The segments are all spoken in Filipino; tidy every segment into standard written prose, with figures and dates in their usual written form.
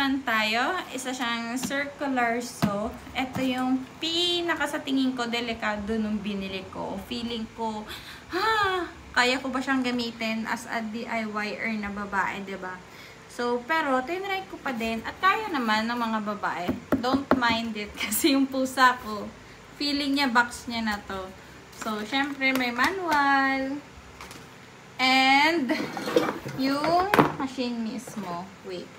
naman tayo. Isa siyang circular soap. Ito yung pinaka sa tingin ko delikado nung binili ko. Feeling ko, kaya ko ba siyang gamitin as a DIYer na babae, diba? So, pero tinry ko pa din. At kaya naman ng mga babae. Don't mind it. Kasi yung pusa ko, feeling niya box niya na to. So, syempre may manual. And, yung machine mismo. Wait.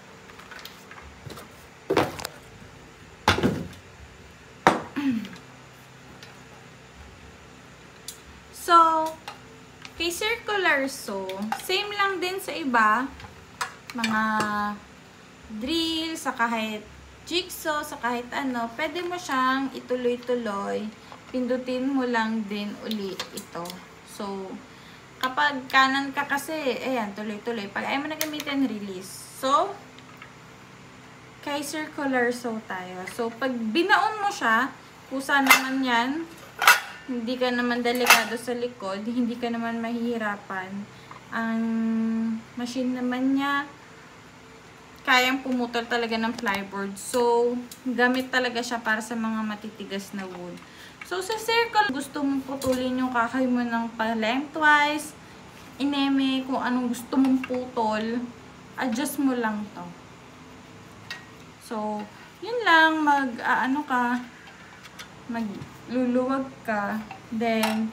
So, kay circular saw, same lang din sa iba. Mga drill, sa kahit jigsaw, sa kahit ano. Pwede mo siyang ituloy-tuloy. Pindutin mo lang din uli ito. So, kapag kanan ka kasi, ayan, tuloy-tuloy. Pag ayaw mo na gamitin, release. So, kay circular saw tayo. So, pag binaon mo siya, kusa naman yan, hindi ka naman delikado sa likod, hindi ka naman mahihirapan. Ang machine naman niya, kayang pumutol talaga ng plyboard. So, gamit talaga siya para sa mga matitigas na wood. So, sa circle, gusto mong putulin yung kahoy mo ng pa-lengthwise, ineme, kung anong gusto mong putol, adjust mo lang to. So, yun lang, magluluwag ka, then,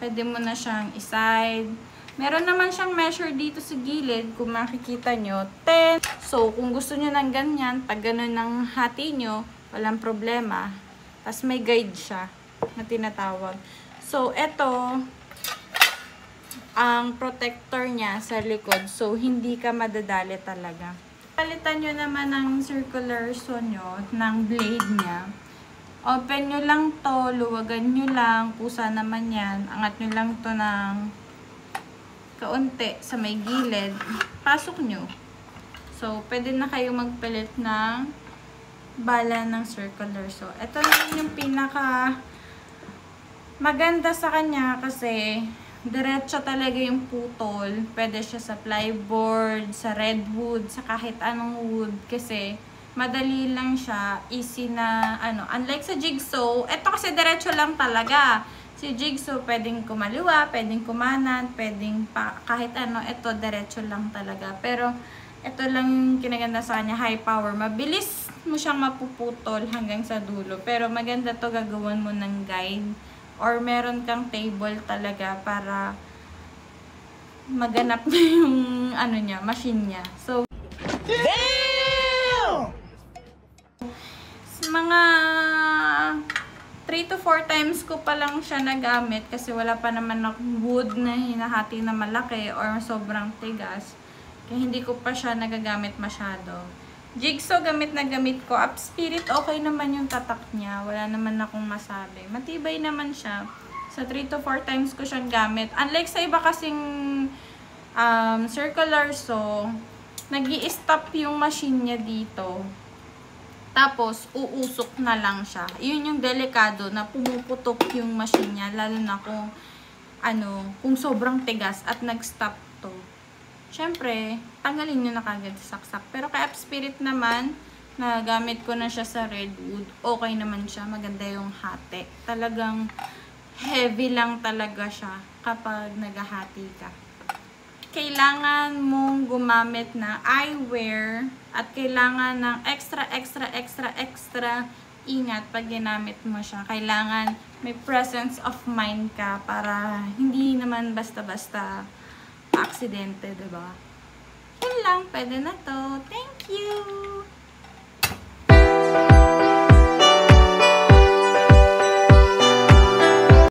pwede mo na siyang iside. Meron naman siyang measure dito sa gilid, kung makikita nyo, 10. So, kung gusto nyo ng ganyan, pag ganun ng hati nyo, walang problema. Tapos may guide siya, na tinatawag. So, ito, ang protector niya sa likod, so, hindi ka madadali talaga. Palitan nyo naman ng circular saw nyo, ng blade niya. Open nyo lang to, luwagan nyo lang, kusa naman yan. Angat nyo lang to ng kaunti sa may gilid. Pasok nyo. So, pwede na kayo magpalit ng bala ng circular saw. Ito na yung pinaka maganda sa kanya kasi diretso talaga yung putol. Pwede siya sa plyboard, sa redwood, sa kahit anong wood. Kasi, madali lang siya. Easy na, unlike sa jigsaw, ito kasi diretso lang talaga. Si jigsaw, pwedeng kumaliwa, pwedeng kumanan, pwedeng kahit ano. Ito, diretso lang talaga. Pero, ito lang yung kinaganda sa kanya, high power. Mabilis mo siyang mapuputol hanggang sa dulo. Pero, maganda to, gagawan mo ng guide. Or meron kang table talaga para maganap na yung machine niya. So, damn! Mga 3 to 4 times ko pa lang siya nagamit kasi wala pa naman akong wood na hinahati na malaki or sobrang tigas. Kaya hindi ko pa siya nagagamit masyado. Jigsaw, gamit na gamit ko. Up Spirit, okay naman yung tatak niya. Wala naman akong masabi. Matibay naman siya. Sa 3 to 4 times ko siyang gamit. Unlike sa iba kasing circular saw, nag-i-stop yung machine niya dito. Tapos, uusok na lang siya. Yun yung delikado na pumuputok yung machine niya. Lalo na kung sobrang tigas at nag-stop to. Siyempre, tanggalin nyo na kagad sa saksak. Pero kay Up Spirit naman, nagamit ko na siya sa redwood. Okay naman siya. Maganda yung hati. Talagang heavy lang talaga siya kapag naghahati ka. Kailangan mong gumamit na eyewear at kailangan ng extra ingat pag ginamit mo siya. Kailangan may presence of mind ka para hindi naman basta-basta aksidente, diba? Yun lang, pwede na to. Thank you!